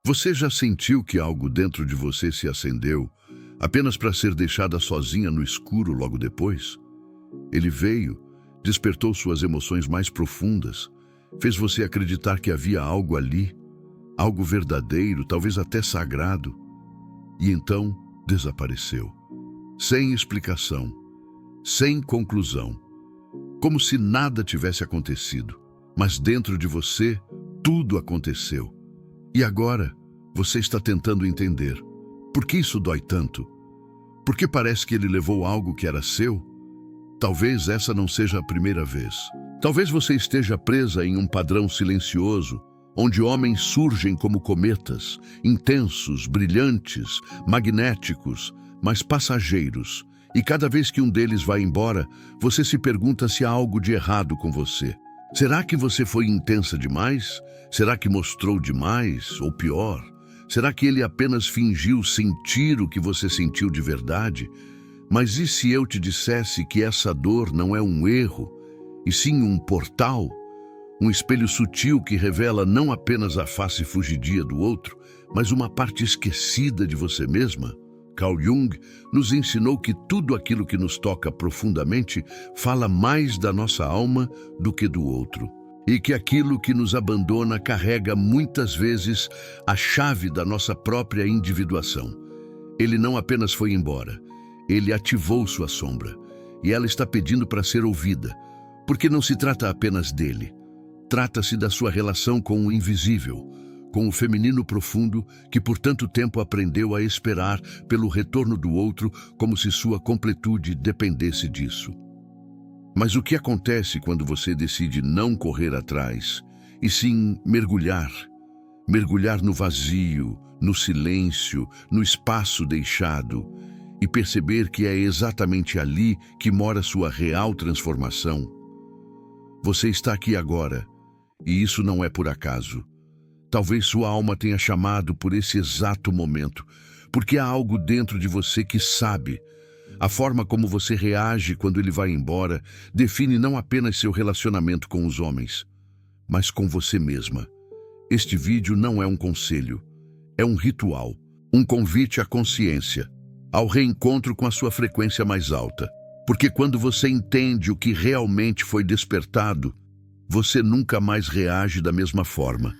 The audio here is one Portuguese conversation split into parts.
Você já sentiu que algo dentro de você se acendeu apenas para ser deixada sozinha no escuro logo depois? Ele veio, despertou suas emoções mais profundas, fez você acreditar que havia algo ali, algo verdadeiro, talvez até sagrado, e então desapareceu. Sem explicação, sem conclusão, como se nada tivesse acontecido. Mas dentro de você, tudo aconteceu. E agora, você está tentando entender. Por que isso dói tanto? Por que parece que ele levou algo que era seu? Talvez essa não seja a primeira vez. Talvez você esteja presa em um padrão silencioso, onde homens surgem como cometas, intensos, brilhantes, magnéticos, mas passageiros. E cada vez que um deles vai embora, você se pergunta se há algo de errado com você. Será que você foi intensa demais? Será que mostrou demais? Ou pior, será que ele apenas fingiu sentir o que você sentiu de verdade? Mas e se eu te dissesse que essa dor não é um erro, e sim um portal? Um espelho sutil que revela não apenas a face fugidia do outro, mas uma parte esquecida de você mesma? Carl Jung nos ensinou que tudo aquilo que nos toca profundamente fala mais da nossa alma do que do outro. E que aquilo que nos abandona carrega muitas vezes a chave da nossa própria individuação. Ele não apenas foi embora, ele ativou sua sombra. E ela está pedindo para ser ouvida, porque não se trata apenas dele. Trata-se da sua relação com o invisível, com o feminino profundo que por tanto tempo aprendeu a esperar pelo retorno do outro como se sua completude dependesse disso. Mas o que acontece quando você decide não correr atrás, e sim mergulhar? Mergulhar no vazio, no silêncio, no espaço deixado, e perceber que é exatamente ali que mora sua real transformação. Você está aqui agora, e isso não é por acaso. Talvez sua alma tenha chamado por esse exato momento, porque há algo dentro de você que sabe. A forma como você reage quando ele vai embora define não apenas seu relacionamento com os homens, mas com você mesma. Este vídeo não é um conselho, é um ritual, um convite à consciência, ao reencontro com a sua frequência mais alta. Porque quando você entende o que realmente foi despertado, você nunca mais reage da mesma forma.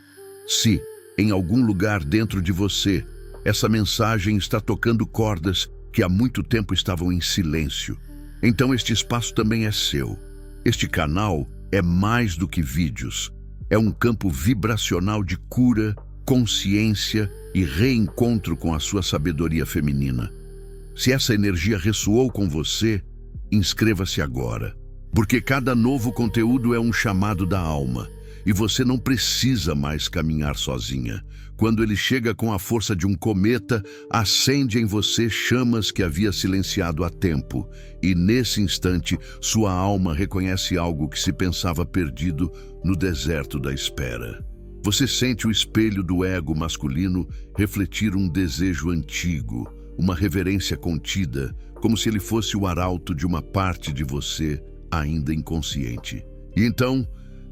Se, em algum lugar dentro de você, essa mensagem está tocando cordas que há muito tempo estavam em silêncio, então este espaço também é seu. Este canal é mais do que vídeos. É um campo vibracional de cura, consciência e reencontro com a sua sabedoria feminina. Se essa energia ressoou com você, inscreva-se agora, porque cada novo conteúdo é um chamado da alma. E você não precisa mais caminhar sozinha. Quando ele chega com a força de um cometa, acende em você chamas que havia silenciado há tempo. E nesse instante, sua alma reconhece algo que se pensava perdido no deserto da espera. Você sente o espelho do ego masculino refletir um desejo antigo, uma reverência contida, como se ele fosse o arauto de uma parte de você ainda inconsciente. E então,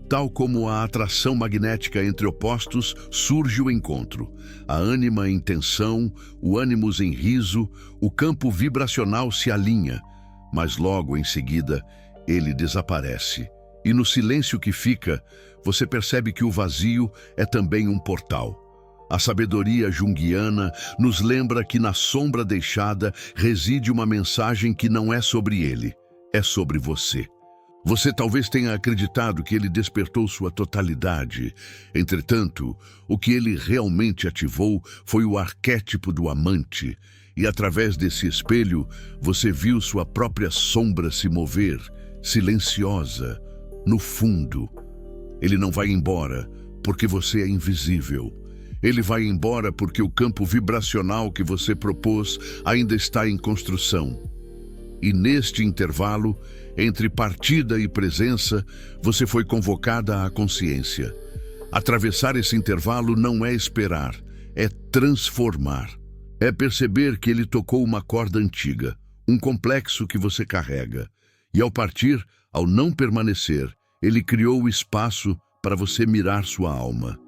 tal como a atração magnética entre opostos, surge o encontro. A ânima em tensão, o ânimos em riso, o campo vibracional se alinha, mas logo em seguida ele desaparece. E no silêncio que fica, você percebe que o vazio é também um portal. A sabedoria junguiana nos lembra que na sombra deixada reside uma mensagem que não é sobre ele, é sobre você. Você talvez tenha acreditado que ele despertou sua totalidade. Entretanto, o que ele realmente ativou foi o arquétipo do amante. E através desse espelho, você viu sua própria sombra se mover, silenciosa, no fundo. Ele não vai embora porque você é invisível. Ele vai embora porque o campo vibracional que você propôs ainda está em construção. E neste intervalo, entre partida e presença, você foi convocada à consciência. Atravessar esse intervalo não é esperar, é transformar. É perceber que ele tocou uma corda antiga, um complexo que você carrega. E ao partir, ao não permanecer, ele criou o espaço para você mirar sua alma.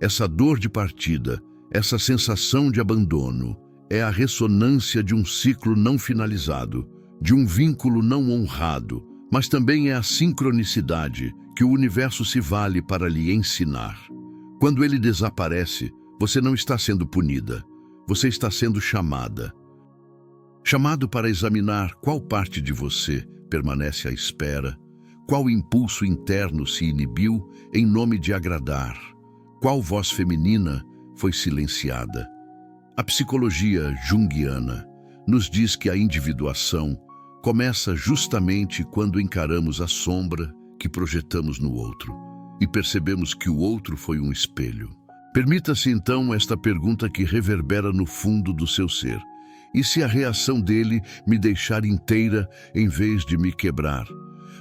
Essa dor de partida, Essa sensação de abandono é a ressonância de um ciclo não finalizado, de um vínculo não honrado, mas também é a sincronicidade que o universo se vale para lhe ensinar. Quando ele desaparece, você não está sendo punida, você está sendo chamada. Chamado para examinar qual parte de você permanece à espera, qual impulso interno se inibiu em nome de agradar, qual voz feminina foi silenciada. A psicologia junguiana nos diz que a individuação começa justamente quando encaramos a sombra que projetamos no outro e percebemos que o outro foi um espelho. Permita-se então esta pergunta que reverbera no fundo do seu ser. E se a reação dele me deixar inteira em vez de me quebrar?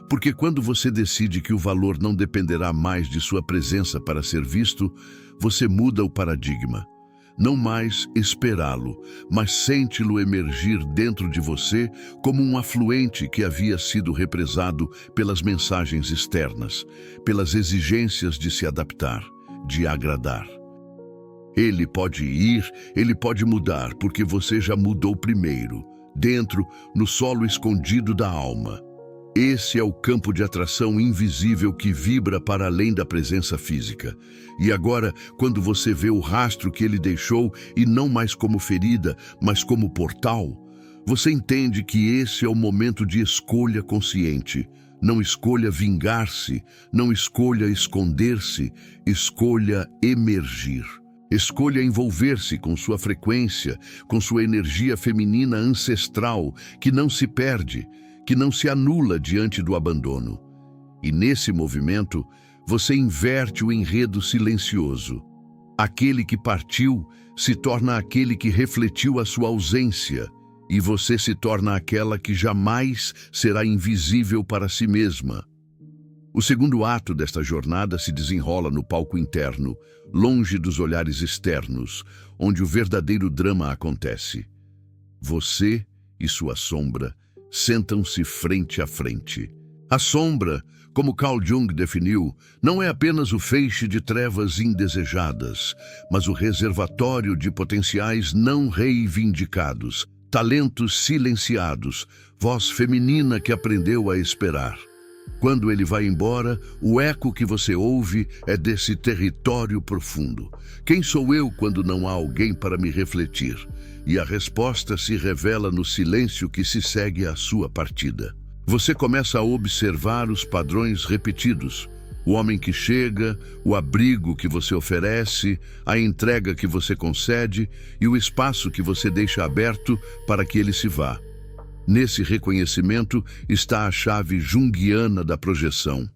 Porque quando você decide que o valor não dependerá mais de sua presença para ser visto, você muda o paradigma. Não mais esperá-lo, mas sente-lo emergir dentro de você como um afluente que havia sido represado pelas mensagens externas, pelas exigências de se adaptar, de agradar. Ele pode ir, ele pode mudar, porque você já mudou primeiro, dentro, no solo escondido da alma. Esse é o campo de atração invisível que vibra para além da presença física. E agora, quando você vê o rastro que ele deixou, e não mais como ferida, mas como portal, você entende que esse é o momento de escolha consciente. Não escolha vingar-se, não escolha esconder-se, escolha emergir. Escolha envolver-se com sua frequência, com sua energia feminina ancestral, que não se perde, que não se anula diante do abandono. E nesse movimento, você inverte o enredo silencioso. Aquele que partiu se torna aquele que refletiu a sua ausência, e você se torna aquela que jamais será invisível para si mesma. O segundo ato desta jornada se desenrola no palco interno, longe dos olhares externos, onde o verdadeiro drama acontece. Você e sua sombra sentam-se frente a frente. A sombra, como Carl Jung definiu, não é apenas o feixe de trevas indesejadas, mas o reservatório de potenciais não reivindicados, talentos silenciados, voz feminina que aprendeu a esperar. Quando ele vai embora, o eco que você ouve é desse território profundo. Quem sou eu quando não há alguém para me refletir? E a resposta se revela no silêncio que se segue à sua partida. Você começa a observar os padrões repetidos. O homem que chega, o abrigo que você oferece, a entrega que você concede e o espaço que você deixa aberto para que ele se vá. Nesse reconhecimento está a chave junguiana da projeção.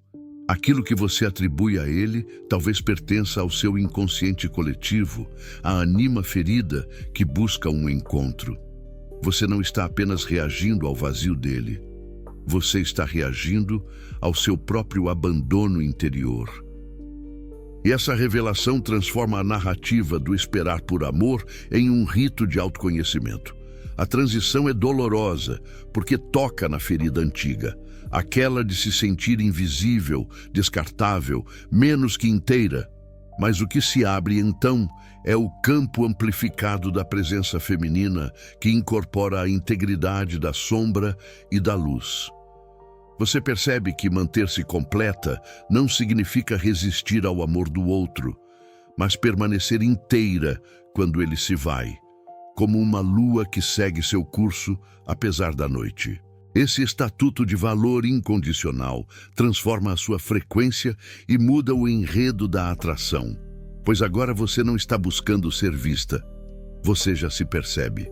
Aquilo que você atribui a ele talvez pertença ao seu inconsciente coletivo, a anima ferida que busca um encontro. Você não está apenas reagindo ao vazio dele. Você está reagindo ao seu próprio abandono interior. E essa revelação transforma a narrativa do esperar por amor em um rito de autoconhecimento. A transição é dolorosa, porque toca na ferida antiga, aquela de se sentir invisível, descartável, menos que inteira. Mas o que se abre então é o campo amplificado da presença feminina que incorpora a integridade da sombra e da luz. Você percebe que manter-se completa não significa resistir ao amor do outro, mas permanecer inteira quando ele se vai, como uma lua que segue seu curso apesar da noite. Esse estatuto de valor incondicional transforma a sua frequência e muda o enredo da atração, pois agora você não está buscando ser vista, você já se percebe.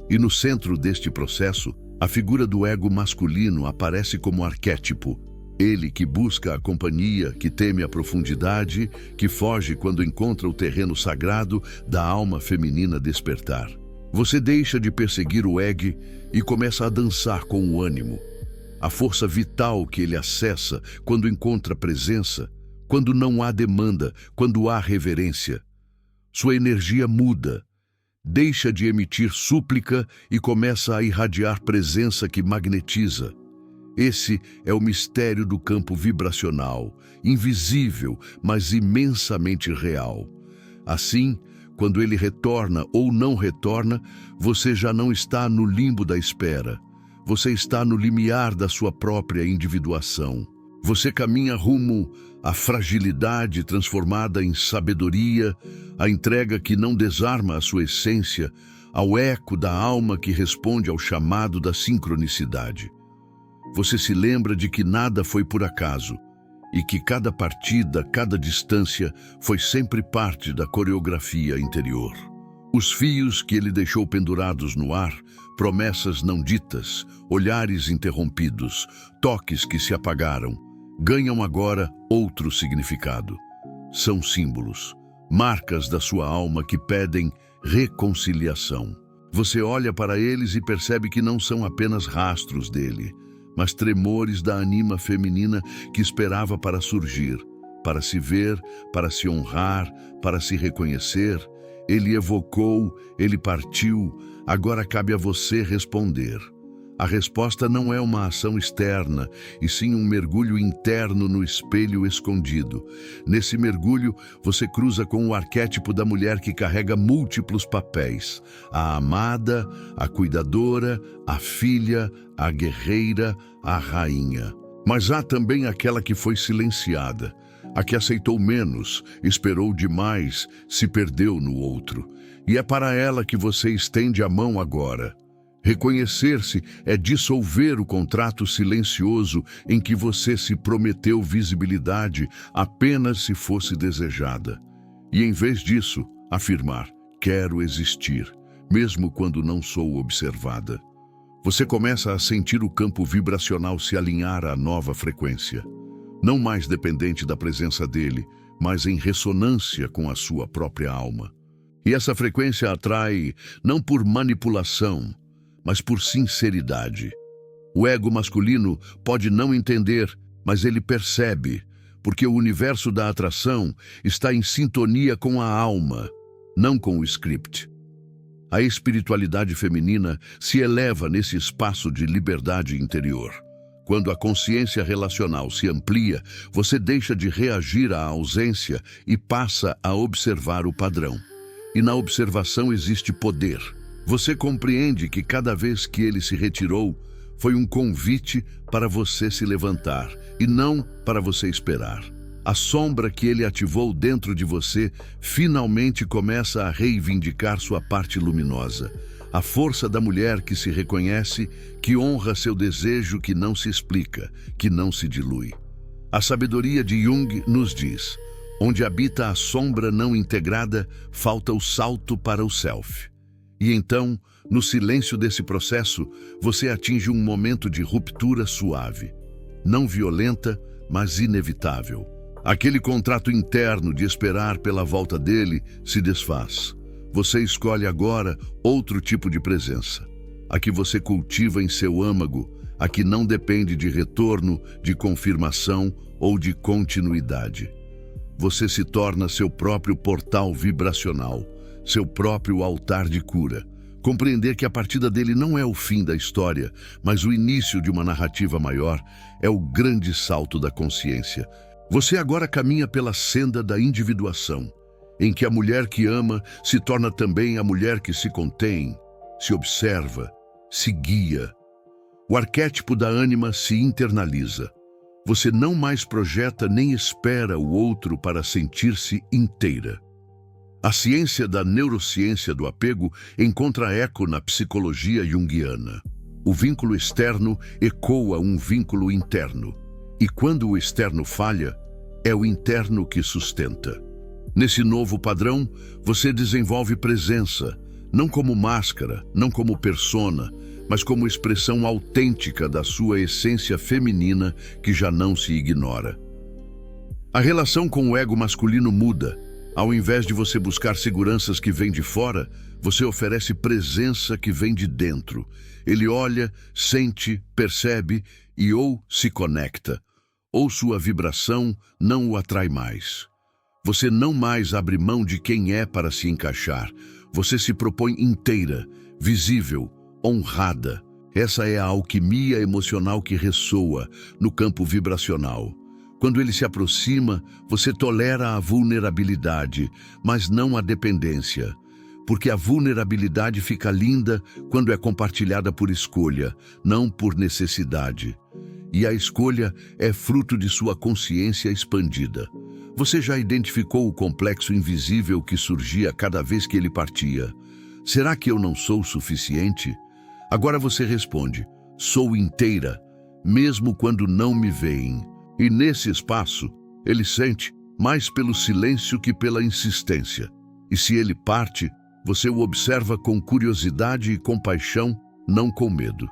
E no centro deste processo, a figura do ego masculino aparece como arquétipo. Ele que busca a companhia, que teme a profundidade, que foge quando encontra o terreno sagrado da alma feminina despertar. Você deixa de perseguir o ego e começa a dançar com o ânimo. A força vital que ele acessa quando encontra presença, quando não há demanda, quando há reverência. Sua energia muda, deixa de emitir súplica e começa a irradiar presença que magnetiza. Esse é o mistério do campo vibracional, invisível, mas imensamente real. Assim, Quando ele retorna ou não retorna, você já não está no limbo da espera. Você está no limiar da sua própria individuação. Você caminha rumo à fragilidade transformada em sabedoria, a entrega que não desarma a sua essência, ao eco da alma que responde ao chamado da sincronicidade. Você se lembra de que nada foi por acaso e que cada partida, cada distância foi sempre parte da coreografia interior. Os fios que ele deixou pendurados no ar, promessas não ditas, olhares interrompidos, toques que se apagaram, ganham agora outro significado. São símbolos, marcas da sua alma que pedem reconciliação. Você olha para eles e percebe que não são apenas rastros dele, mas tremores da anima feminina que esperava para surgir, para se ver, para se honrar, para se reconhecer. Ele evocou, ele partiu, agora cabe a você responder. A resposta não é uma ação externa, e sim um mergulho interno no espelho escondido. Nesse mergulho, você cruza com o arquétipo da mulher que carrega múltiplos papéis: a amada, a cuidadora, a filha, a guerreira, a rainha. Mas há também aquela que foi silenciada, a que aceitou menos, esperou demais, se perdeu no outro. E é para ela que você estende a mão agora. Reconhecer-se é dissolver o contrato silencioso em que você se prometeu visibilidade apenas se fosse desejada. E em vez disso, afirmar: quero existir, mesmo quando não sou observada. Você começa a sentir o campo vibracional se alinhar à nova frequência. Não mais dependente da presença dele, mas em ressonância com a sua própria alma. E essa frequência atrai não por manipulação, mas por sinceridade. O ego masculino pode não entender, mas ele percebe, porque o universo da atração está em sintonia com a alma, não com o script. A espiritualidade feminina se eleva nesse espaço de liberdade interior. Quando a consciência relacional se amplia, você deixa de reagir à ausência e passa a observar o padrão. E na observação existe poder. Você compreende que cada vez que ele se retirou, foi um convite para você se levantar e não para você esperar. A sombra que ele ativou dentro de você finalmente começa a reivindicar sua parte luminosa. A força da mulher que se reconhece, que honra seu desejo que não se explica, que não se dilui. A sabedoria de Jung nos diz: onde habita a sombra não integrada, falta o salto para o self. E então, no silêncio desse processo, você atinge um momento de ruptura suave. Não violenta, mas inevitável. Aquele contrato interno de esperar pela volta dele se desfaz. Você escolhe agora outro tipo de presença. A que você cultiva em seu âmago, a que não depende de retorno, de confirmação ou de continuidade. Você se torna seu próprio portal vibracional, seu próprio altar de cura. Compreender que a partida dele não é o fim da história, mas o início de uma narrativa maior, é o grande salto da consciência. Você agora caminha pela senda da individuação, em que a mulher que ama se torna também a mulher que se contém, se observa, se guia. O arquétipo da ânima se internaliza. Você não mais projeta nem espera o outro para sentir-se inteira. A ciência da neurociência do apego encontra eco na psicologia junguiana. O vínculo externo ecoa um vínculo interno. E quando o externo falha, é o interno que sustenta. Nesse novo padrão, você desenvolve presença, não como máscara, não como persona, mas como expressão autêntica da sua essência feminina que já não se ignora. A relação com o ego masculino muda. Ao invés de você buscar seguranças que vêm de fora, você oferece presença que vem de dentro. Ele olha, sente, percebe e ou se conecta, ou sua vibração não o atrai mais. Você não mais abre mão de quem é para se encaixar. Você se propõe inteira, visível, honrada. Essa é a alquimia emocional que ressoa no campo vibracional. Quando ele se aproxima, você tolera a vulnerabilidade, mas não a dependência. Porque a vulnerabilidade fica linda quando é compartilhada por escolha, não por necessidade. E a escolha é fruto de sua consciência expandida. Você já identificou o complexo invisível que surgia cada vez que ele partia? Será que eu não sou suficiente? Agora você responde: sou inteira, mesmo quando não me veem. E nesse espaço, ele sente mais pelo silêncio que pela insistência. E se ele parte, você o observa com curiosidade e compaixão, não com medo.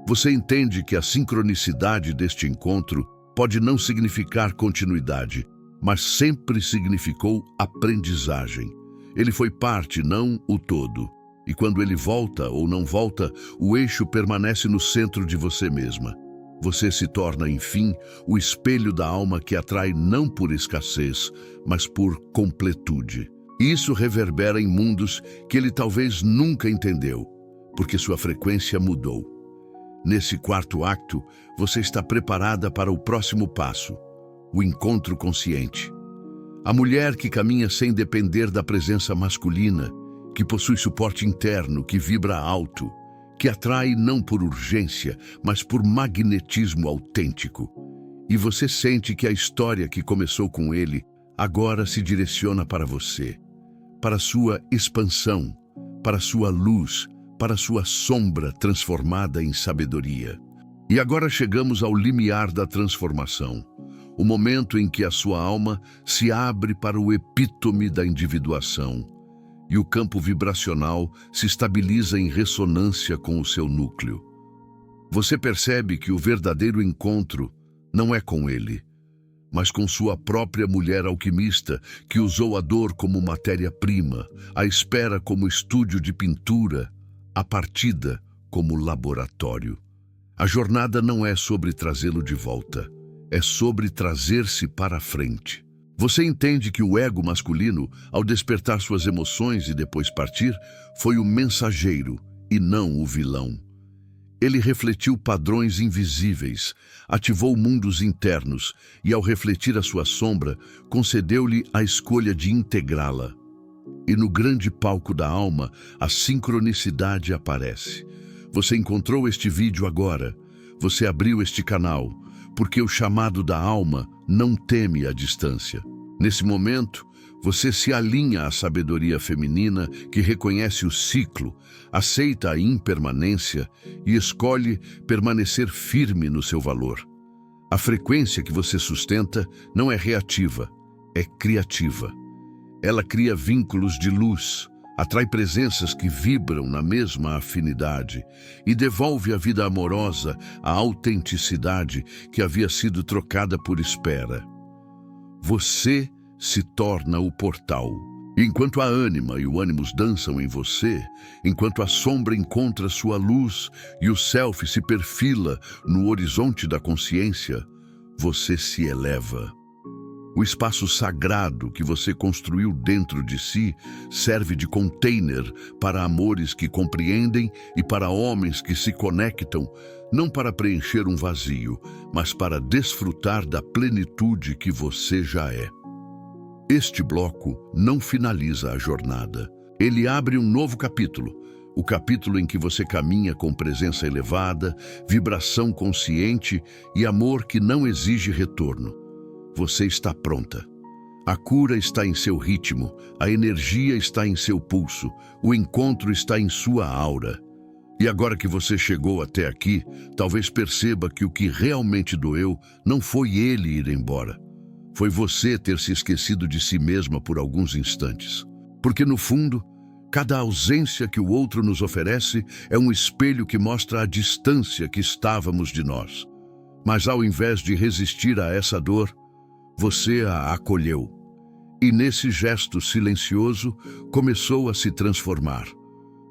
Você entende que a sincronicidade deste encontro pode não significar continuidade, mas sempre significou aprendizagem. Ele foi parte, não o todo. E quando ele volta ou não volta, o eixo permanece no centro de você mesma. Você se torna, enfim, o espelho da alma que atrai não por escassez, mas por completude. E isso reverbera em mundos que ele talvez nunca entendeu, porque sua frequência mudou. Nesse quarto acto, você está preparada para o próximo passo, o encontro consciente. A mulher que caminha sem depender da presença masculina, que possui suporte interno, que vibra alto, que atrai não por urgência, mas por magnetismo autêntico. E você sente que a história que começou com ele agora se direciona para você, para sua expansão, para sua luz, para sua sombra transformada em sabedoria. E agora chegamos ao limiar da transformação, o momento em que a sua alma se abre para o epítome da individuação, e o campo vibracional se estabiliza em ressonância com o seu núcleo. Você percebe que o verdadeiro encontro não é com ele, mas com sua própria mulher alquimista que usou a dor como matéria-prima, a espera como estúdio de pintura, a partida como laboratório. A jornada não é sobre trazê-lo de volta, é sobre trazer-se para a frente. Você entende que o ego masculino, ao despertar suas emoções e depois partir, foi o mensageiro e não o vilão. Ele refletiu padrões invisíveis, ativou mundos internos e, ao refletir a sua sombra, concedeu-lhe a escolha de integrá-la. E no grande palco da alma, a sincronicidade aparece. Você encontrou este vídeo agora. Você abriu este canal, porque o chamado da alma não teme a distância. Nesse momento, você se alinha à sabedoria feminina que reconhece o ciclo, aceita a impermanência e escolhe permanecer firme no seu valor. A frequência que você sustenta não é reativa, é criativa. Ela cria vínculos de luz, atrai presenças que vibram na mesma afinidade e devolve à vida amorosa a autenticidade que havia sido trocada por espera. Você se torna o portal. Enquanto a ânima e o ânimos dançam em você, enquanto a sombra encontra sua luz e o self se perfila no horizonte da consciência, você se eleva. O espaço sagrado que você construiu dentro de si serve de container para amores que compreendem e para homens que se conectam, não para preencher um vazio, mas para desfrutar da plenitude que você já é. Este bloco não finaliza a jornada. Ele abre um novo capítulo, o capítulo em que você caminha com presença elevada, vibração consciente e amor que não exige retorno. Você está pronta. A cura está em seu ritmo, a energia está em seu pulso, o encontro está em sua aura. E agora que você chegou até aqui, talvez perceba que o que realmente doeu não foi ele ir embora. Foi você ter se esquecido de si mesma por alguns instantes. Porque no fundo, cada ausência que o outro nos oferece é um espelho que mostra a distância que estávamos de nós. Mas ao invés de resistir a essa dor, você a acolheu. E nesse gesto silencioso, começou a se transformar.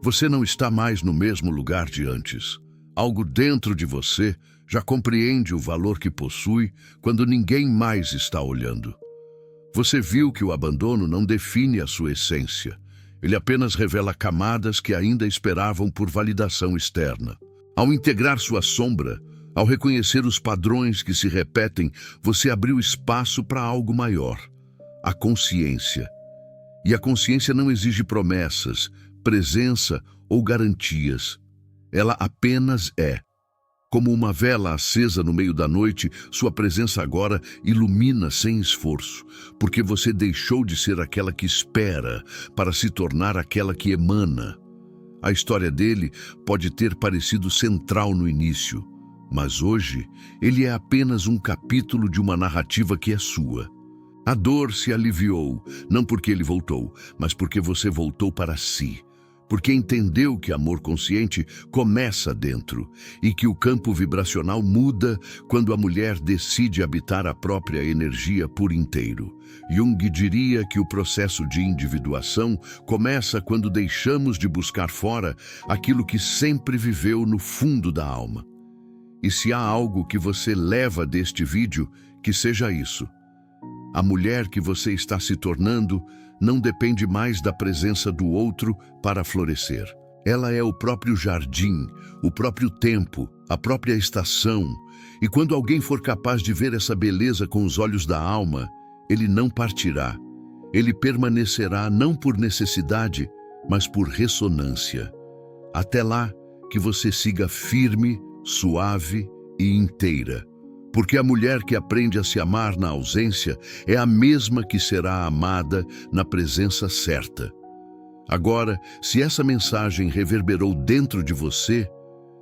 Você não está mais no mesmo lugar de antes. Algo dentro de você já compreende o valor que possui quando ninguém mais está olhando. Você viu que o abandono não define a sua essência. Ele apenas revela camadas que ainda esperavam por validação externa. Ao integrar sua sombra, Ao reconhecer os padrões que se repetem, você abriu espaço para algo maior, a consciência. E a consciência não exige promessas, presença ou garantias. Ela apenas é. Como uma vela acesa no meio da noite, sua presença agora ilumina sem esforço, porque você deixou de ser aquela que espera para se tornar aquela que emana. A história dele pode ter parecido central no início, mas hoje ele é apenas um capítulo de uma narrativa que é sua. A dor se aliviou, não porque ele voltou, mas porque você voltou para si. Porque entendeu que amor consciente começa dentro e que o campo vibracional muda quando a mulher decide habitar a própria energia por inteiro. Jung diria que o processo de individuação começa quando deixamos de buscar fora aquilo que sempre viveu no fundo da alma. E se há algo que você leva deste vídeo, que seja isso. A mulher que você está se tornando não depende mais da presença do outro para florescer. Ela é o próprio jardim, o próprio tempo, a própria estação. E quando alguém for capaz de ver essa beleza com os olhos da alma, ele não partirá. Ele permanecerá não por necessidade, mas por ressonância. Até lá, que você siga firme, suave e inteira. Porque a mulher que aprende a se amar na ausência é a mesma que será amada na presença certa. Agora, se essa mensagem reverberou dentro de você,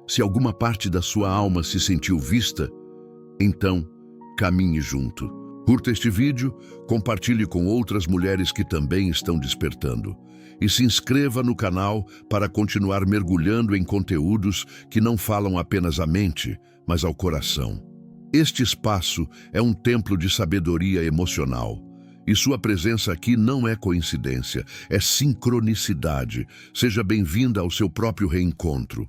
se alguma parte da sua alma se sentiu vista, então caminhe junto. Curta este vídeo, compartilhe com outras mulheres que também estão despertando. E se inscreva no canal para continuar mergulhando em conteúdos que não falam apenas à mente, mas ao coração. Este espaço é um templo de sabedoria emocional. E sua presença aqui não é coincidência, é sincronicidade. Seja bem-vinda ao seu próprio reencontro.